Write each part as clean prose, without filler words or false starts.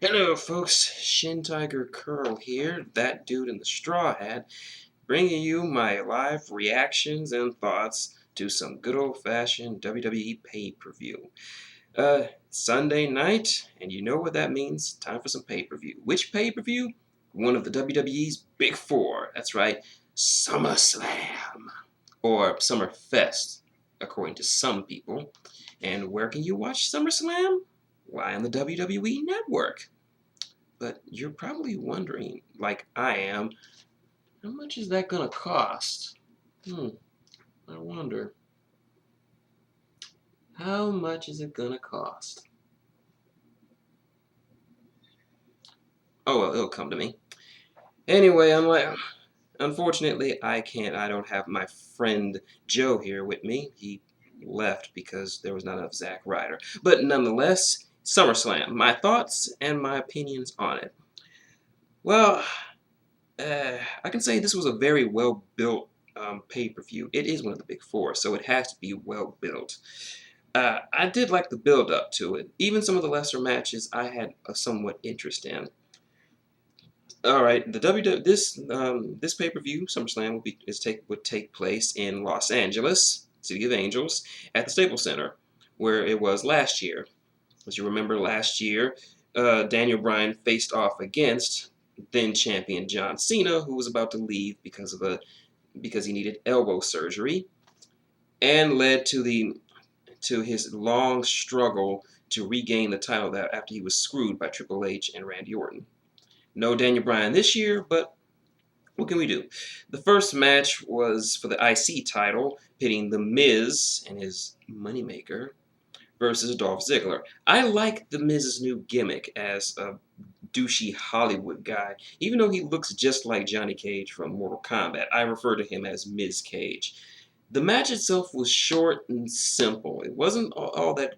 Hello folks, shintigercurl here, that dude in the straw hat, bringing you my live reactions and thoughts to some good old-fashioned WWE pay-per-view. Sunday night, and you know what that means, time for some pay-per-view. Which pay-per-view? One of the WWE's Big Four, that's right, SummerSlam, or Summerfest, according to some people. And where can you watch SummerSlam? Why, on the WWE Network. But you're probably wondering, like I am, how much is that gonna cost? I wonder. How much is it gonna cost? Oh well, it'll come to me. Anyway, unfortunately, I don't have my friend Joe here with me. He left because there was not enough Zack Ryder. But nonetheless, SummerSlam, my thoughts and my opinions on it. Well, I can say this was a very well-built pay-per-view. It is one of the big four, so it has to be well-built. I did like the build-up to it. Even some of the lesser matches I had a somewhat interest in. All right, this pay-per-view, SummerSlam, would take place in Los Angeles, City of Angels, at the Staples Center, where it was last year. As you remember, last year, Daniel Bryan faced off against then champion John Cena, who was about to leave because he needed elbow surgery, and led to his long struggle to regain the title after he was screwed by Triple H and Randy Orton. No Daniel Bryan this year, but what can we do? The first match was for the IC title, pitting The Miz and his moneymaker versus Dolph Ziggler. I like The Miz's new gimmick as a douchey Hollywood guy. Even though he looks just like Johnny Cage from Mortal Kombat, I refer to him as Miz Cage. The match itself was short and simple. It wasn't all that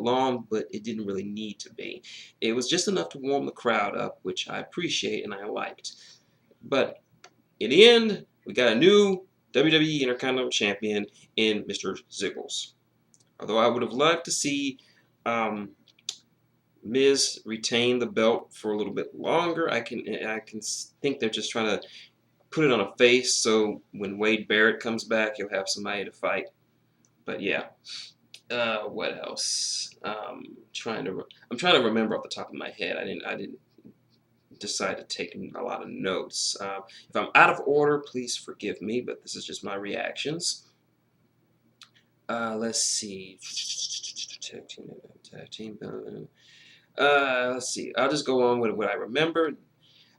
long, but it didn't really need to be. It was just enough to warm the crowd up, which I appreciate and I liked. But in the end, we got a new WWE Intercontinental Champion in Mr. Ziggles. Although I would have loved to see Miz retain the belt for a little bit longer. I can think they're just trying to put it on a face so when Wade Barrett comes back, he'll have somebody to fight. But yeah. What else? I'm trying to remember off the top of my head. I didn't decide to take a lot of notes. If I'm out of order, please forgive me, but this is just my reactions. Let's see. Tag team. Let's see. I'll just go on with what I remember.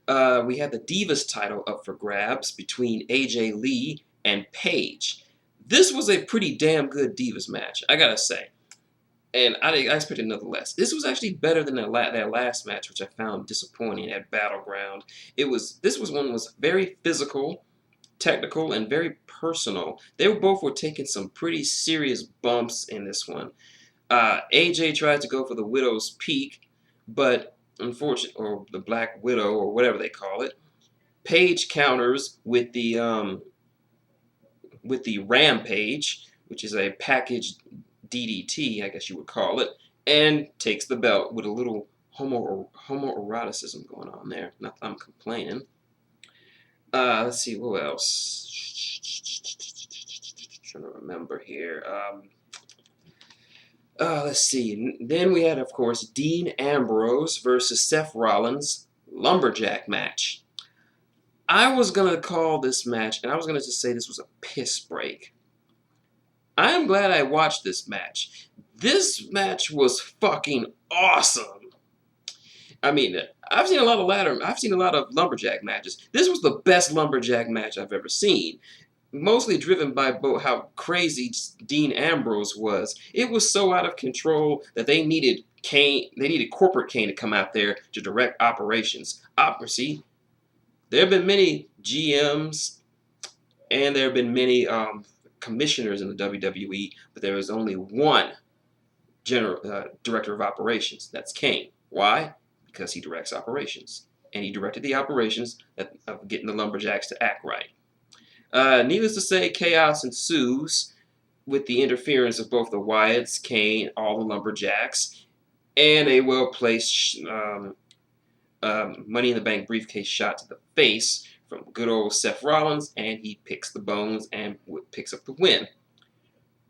We had the Divas title up for grabs between AJ Lee and Paige. This was a pretty damn good Divas match, I gotta say. And I expected nothing less. This was actually better than that last match, which I found disappointing at Battleground. This one was very physical, technical, and very personal. They were taking some pretty serious bumps in this one. AJ tried to go for the Widow's Peak, but unfortunately, or the Black Widow, or whatever they call it. Paige counters with the Rampage, which is a packaged DDT, I guess you would call it, and takes the belt with a little homoeroticism going on there. Not that I'm complaining. Let's see, what else? Trying to remember here. Let's see. Then we had, of course, Dean Ambrose versus Seth Rollins lumberjack match. I was going to call this match, and I was going to just say this was a piss break. I am glad I watched this match. This match was fucking awesome. I mean, I've seen a lot of lumberjack matches. This was the best lumberjack match I've ever seen. Mostly driven by how crazy Dean Ambrose was. It was so out of control that they needed corporate Kane to come out there to direct operations. See, there have been many GMs and there have been many commissioners in the WWE, but there was only one director of operations. That's Kane. Why? Because he directs operations. And he directed the operations of getting the lumberjacks to act right. Needless to say, chaos ensues with the interference of both the Wyatts, Kane, all the lumberjacks. and a well-placed Money in the Bank briefcase shot to the face from good old Seth Rollins, and he picks the bones and picks up the win.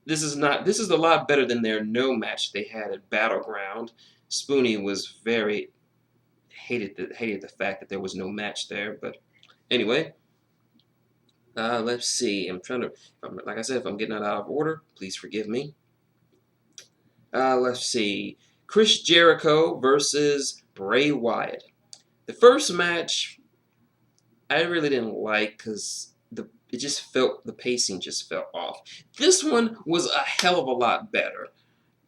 This is a lot better than their no match they had at Battleground. Spoonie was very hated the fact that there was no match there, but anyway, let's see. I'm trying to, like I said, if I'm getting that out of order, please forgive me. Let's see. Chris Jericho versus Bray Wyatt. The first match I really didn't like because the pacing just felt off. This one was a hell of a lot better.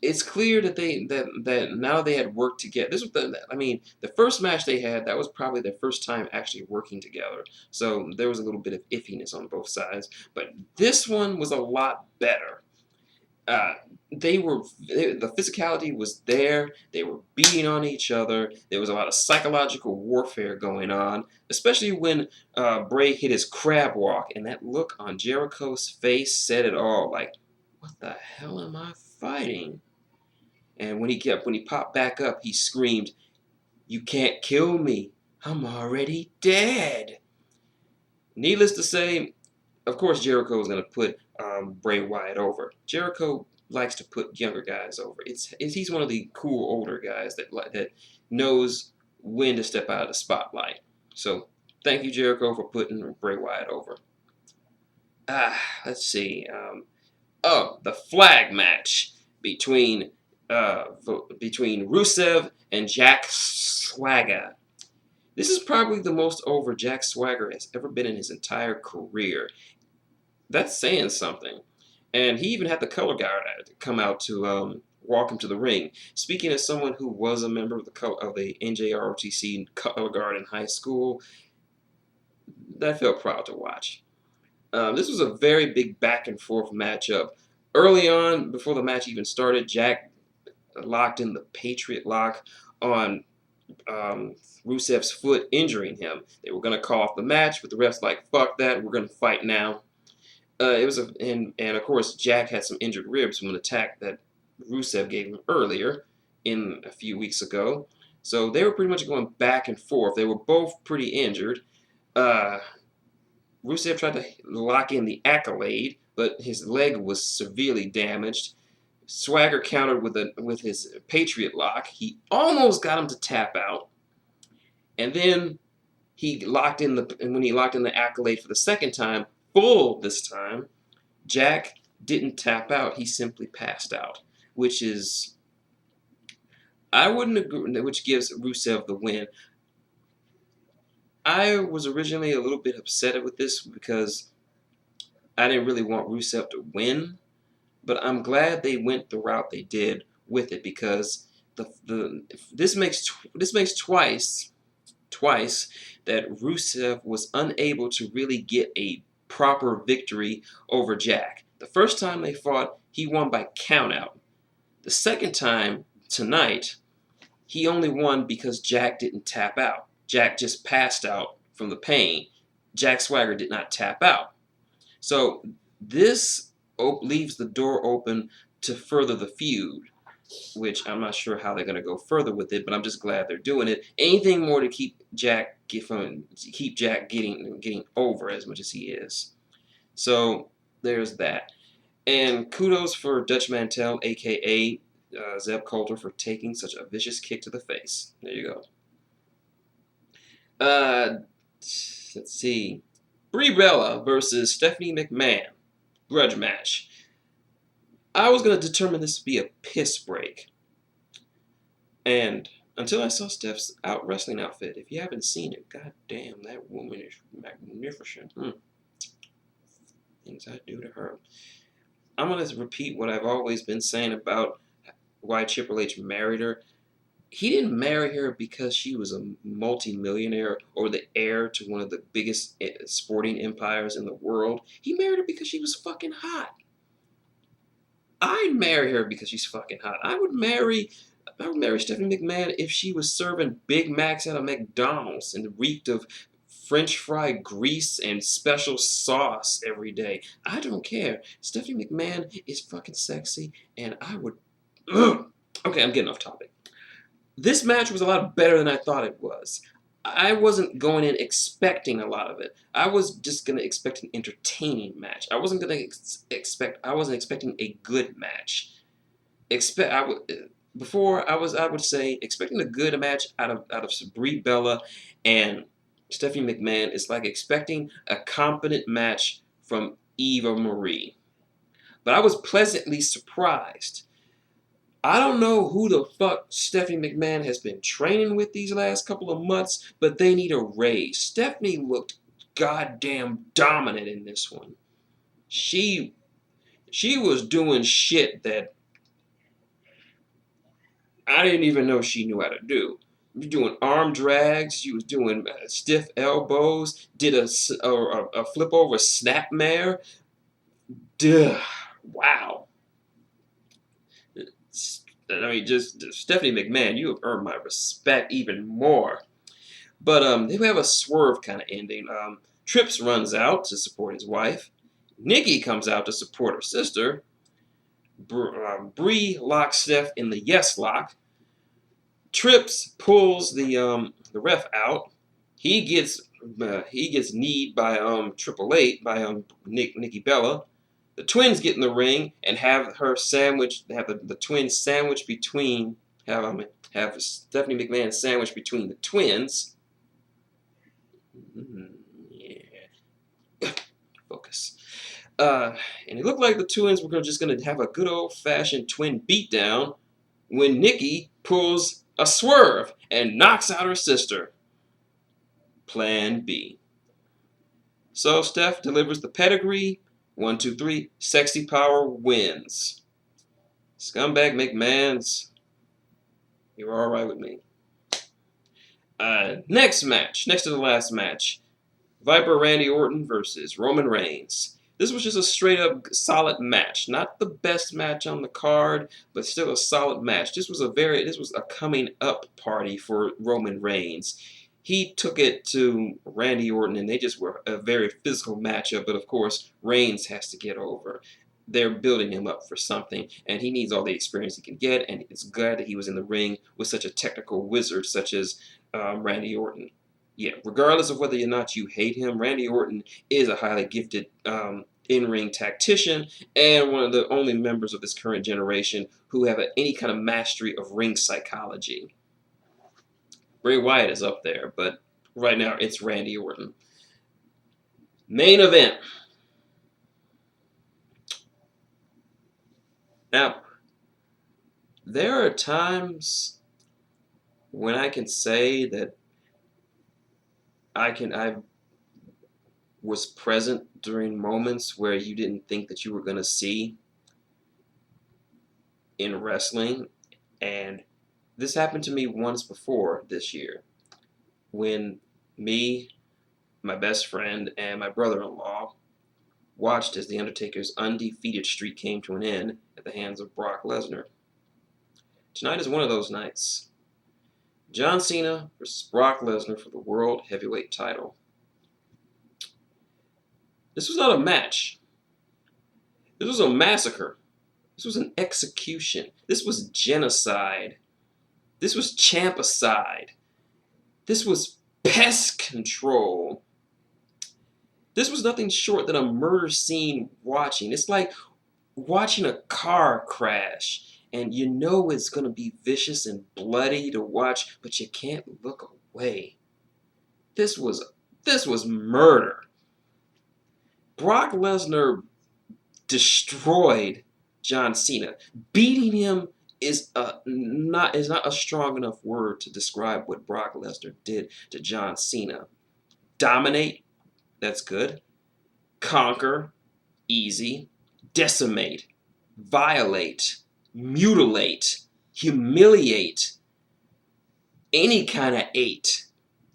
It's clear that that now they had worked together. The first match they had, that was probably their first time actually working together. So there was a little bit of iffiness on both sides, but this one was a lot better. The physicality was there. They were beating on each other. There was a lot of psychological warfare going on, especially when Bray hit his crab walk, and that look on Jericho's face said it all. Like, what the hell am I fighting? And when he popped back up, he screamed, "You can't kill me. I'm already dead." Needless to say, of course, Jericho is going to put Bray Wyatt over. Jericho likes to put younger guys over. He's one of the cool older guys that knows when to step out of the spotlight. So thank you, Jericho, for putting Bray Wyatt over. Let's see. The flag match between Rusev and Jack Swagger. This is probably the most over Jack Swagger has ever been in his entire career. That's saying something. And he even had the color guard come out to walk him to the ring. Speaking as someone who was a member of the NJROTC color guard in high school, that felt proud to watch. This was a very big back and forth matchup. Early on, before the match even started, Jack locked in the Patriot Lock on Rusev's foot, injuring him. They were going to call off the match, but the ref's like, "Fuck that, we're going to fight now." And of course, Jack had some injured ribs from an attack that Rusev gave him earlier a few weeks ago. So they were pretty much going back and forth. They were both pretty injured. Rusev tried to lock in the Accolade, but his leg was severely damaged. Swagger countered with his Patriot Lock. He almost got him to tap out, and then when he locked in the Accolade for the second time, full this time, Jack didn't tap out. He simply passed out, which gives Rusev the win. I was originally a little bit upset with this because I didn't really want Rusev to win, but I'm glad they went the route they did with it, because this makes twice that Rusev was unable to really get a proper victory over Jack. The first time they fought, he won by countout. The second time, tonight, he only won because Jack didn't tap out. Jack just passed out from the pain. Jack Swagger did not tap out. So this leaves the door open to further the feud, which I'm not sure how they're going to go further with it, but I'm just glad they're doing it. Anything more to keep Jack getting over as much as he is. So there's that. And kudos for Dutch Mantel, a.k.a. Zeb Coulter, for taking such a vicious kick to the face. There you go. Let's see. Brie Bella versus Stephanie McMahon. Grudge match. I was going to determine this to be a piss break. And until I saw Steph's wrestling outfit, if you haven't seen it, god damn, that woman is magnificent. Things I do to her. I'm going to repeat what I've always been saying about why Triple H married her. He didn't marry her because she was a multi-millionaire or the heir to one of the biggest sporting empires in the world. He married her because she was fucking hot. I'd marry her because she's fucking hot. I would marry Stephanie McMahon if she was serving Big Macs at a McDonald's and reeked of French fry grease and special sauce every day. I don't care. Stephanie McMahon is fucking sexy, and I would... Okay, I'm getting off topic. This match was a lot better than I thought it was. I wasn't going in expecting a lot of it. I was just going to expect an entertaining match. I wasn't going to I wasn't expecting a good match. Before I would say expecting a good match out of Brie Bella and Stephanie McMahon is like expecting a competent match from Eva Marie. But I was pleasantly surprised. I don't know who the fuck Stephanie McMahon has been training with these last couple of months, but they need a raise. Stephanie looked goddamn dominant in this one. She was doing shit that I didn't even know she knew how to do. She was doing arm drags. She was doing stiff elbows. Did a flip over snapmare. Duh. Wow. I mean, just Stephanie McMahon, you have earned my respect even more. But they have a swerve kind of ending. Trips runs out to support his wife. Nikki comes out to support her sister. Brie locks Steph in the yes lock. Trips pulls the ref out. He gets kneed by Triple H by Nikki Bella. The twins get in the ring and have the twins sandwiched between have Stephanie McMahon sandwiched between the twins. Yeah. Focus. And it looked like the twins were just going to have a good old-fashioned twin beatdown when Nikki pulls a swerve and knocks out her sister. Plan B. So Steph delivers the pedigree. 1, 2, 3. Sexy Power wins. Scumbag McMahon's. You're all right with me. Next to the last match. Viper Randy Orton versus Roman Reigns. This was just a straight up solid match. Not the best match on the card, but still a solid match. This was a coming up party for Roman Reigns. He took it to Randy Orton, and they just were a very physical matchup. But of course, Reigns has to get over. They're building him up for something, and he needs all the experience he can get. And it's glad that he was in the ring with such a technical wizard such as Randy Orton. Yeah, regardless of whether or not you hate him, Randy Orton is a highly gifted in-ring tactician and one of the only members of this current generation who have any kind of mastery of ring psychology. Bray Wyatt is up there, but right now it's Randy Orton. Main event. Now, there are times when I can say that I was present during moments where you didn't think that you were going to see in wrestling, and this happened to me once before this year when me, my best friend, and my brother-in-law watched as The Undertaker's undefeated streak came to an end at the hands of Brock Lesnar. Tonight is one of those nights. John Cena versus Brock Lesnar for the World Heavyweight title. This was not a match. This was a massacre. This was an execution. This was genocide. This was champicide. This was pest control. This was nothing short than a murder scene watching. It's like watching a car crash, and you know it's going to be vicious and bloody to watch, but you can't look away. This was murder. Brock Lesnar destroyed John Cena. Beating him is not a strong enough word to describe what Brock Lesnar did to John Cena. Dominate, that's good. Conquer, easy. Decimate, violate, mutilate, humiliate, any kind of ate.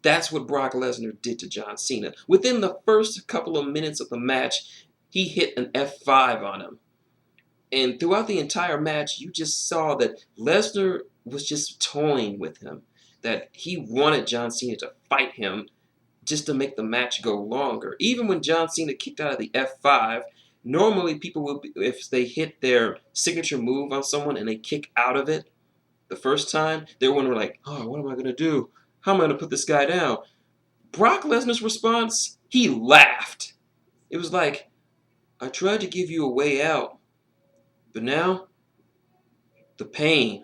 That's what Brock Lesnar did to John Cena. Within the first couple of minutes of the match, he hit an F5 on him. And throughout the entire match, you just saw that Lesnar was just toying with him. That he wanted John Cena to fight him just to make the match go longer. Even when John Cena kicked out of the F5, normally people will, if they hit their signature move on someone and they kick out of it, The first time, they were like, oh, what am I going to do? How am I going to put this guy down? Brock Lesnar's response, he laughed. It was like, I tried to give you a way out, but now, the pain.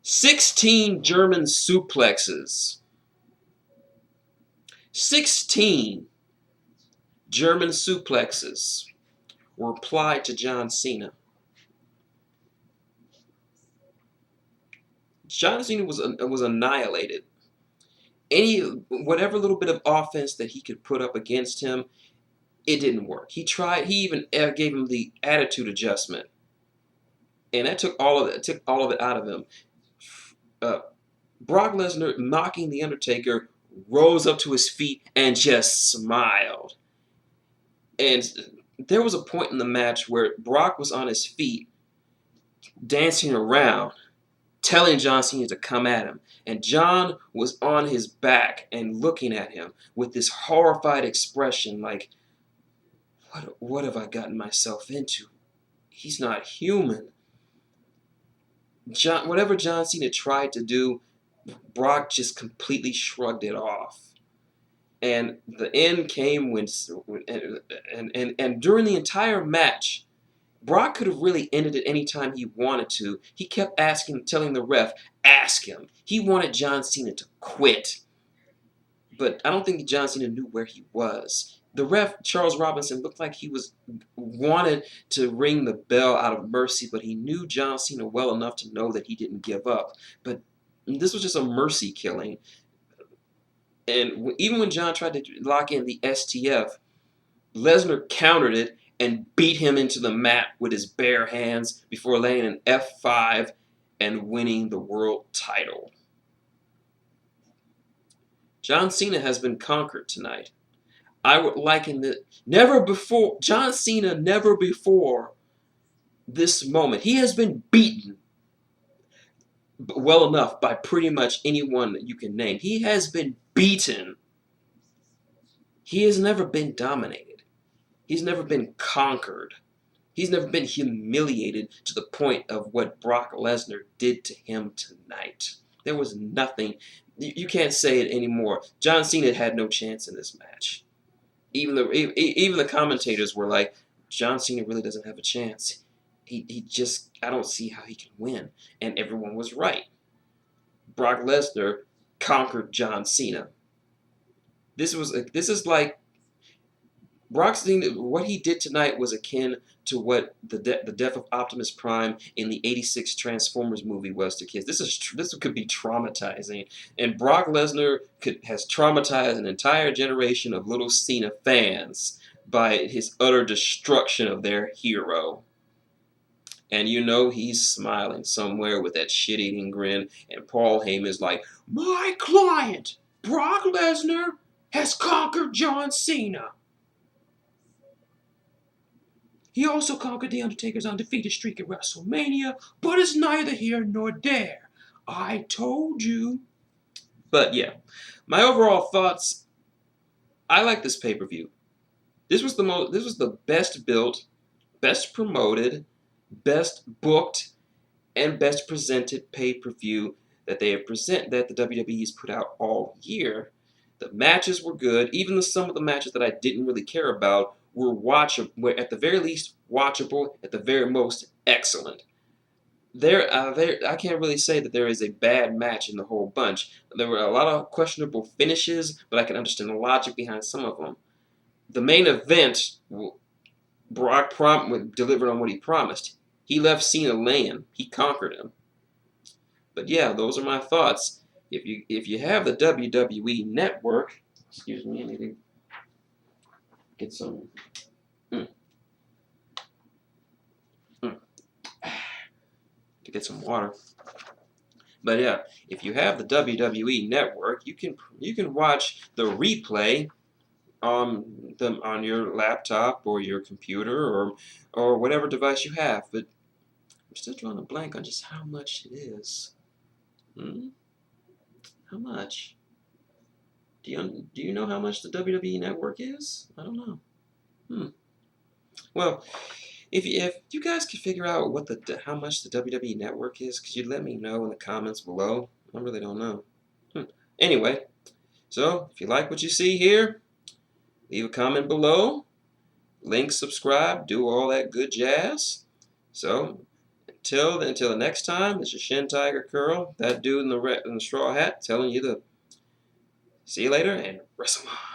16 German suplexes. 16 German suplexes were applied to John Cena. John Cena was annihilated. Whatever little bit of offense that he could put up against him, it didn't work. He tried. He even gave him the attitude adjustment, and that took all of it. Took all of it out of him. Brock Lesnar, mocking the Undertaker, rose up to his feet and just smiled. And there was a point in the match where Brock was on his feet, dancing around, telling John Cena to come at him. And John was on his back and looking at him with this horrified expression like, what have I gotten myself into? He's not human. Whatever John Cena tried to do, Brock just completely shrugged it off. And the end came when during the entire match, Brock could have really ended it anytime he wanted to. He kept telling the ref, ask him. He wanted John Cena to quit. But I don't think John Cena knew where he was. The ref, Charles Robinson, looked like he wanted to ring the bell out of mercy, but he knew John Cena well enough to know that he didn't give up. But this was just a mercy killing. And even when John tried to lock in the STF, Lesnar countered it and beat him into the mat with his bare hands before laying an F5 and winning the world title. John Cena has been conquered tonight. I would liken John Cena never before this moment. He has been beaten well enough by pretty much anyone that you can name. He has been beaten. He has never been dominated. He's never been conquered. He's never been humiliated to the point of what Brock Lesnar did to him tonight. There was nothing. You can't say it anymore. John Cena had no chance in this match. Even the commentators were like, John Cena really doesn't have a chance. I don't see how he can win. And everyone was right. Brock Lesnar conquered John Cena. This is like Brock Cena. What he did tonight was akin to what the death of Optimus Prime in the '86 Transformers movie was to kids. This could be traumatizing, and Brock Lesnar has traumatized an entire generation of little Cena fans by his utter destruction of their hero. And you know he's smiling somewhere with that shit-eating grin, and Paul Heyman's like, my client, Brock Lesnar, has conquered John Cena. He also conquered The Undertaker's undefeated streak at WrestleMania, but it's neither here nor there. I told you. But yeah, my overall thoughts, I like this pay-per-view. This was the best built, best promoted, best booked, and best presented pay-per-view that the WWE has put out all year. The matches were good. Even some of the matches that I didn't really care about were at the very least watchable, at the very most excellent. I can't really say that there is a bad match in the whole bunch. There were a lot of questionable finishes, but I can understand the logic behind some of them. The main event, Brock delivered on what he promised. He left Cena laying. He conquered him. But yeah, those are my thoughts. If you have the WWE Network, excuse me, I need to get some. To get some water. But yeah, if you have the WWE Network, you can watch the replay on your laptop or your computer or whatever device you have. But I'm still drawing a blank on just how much it is. How much? Do you know how much the WWE Network is? I don't know. Well, If you guys could figure out what how much the WWE Network is, could you let me know in the comments below? I really don't know. Anyway, so if you like what you see here, leave a comment below. Link, subscribe, do all that good jazz. So until the next time, this is shintigercurl, that dude in the straw hat, telling you to see you later and wrestle on.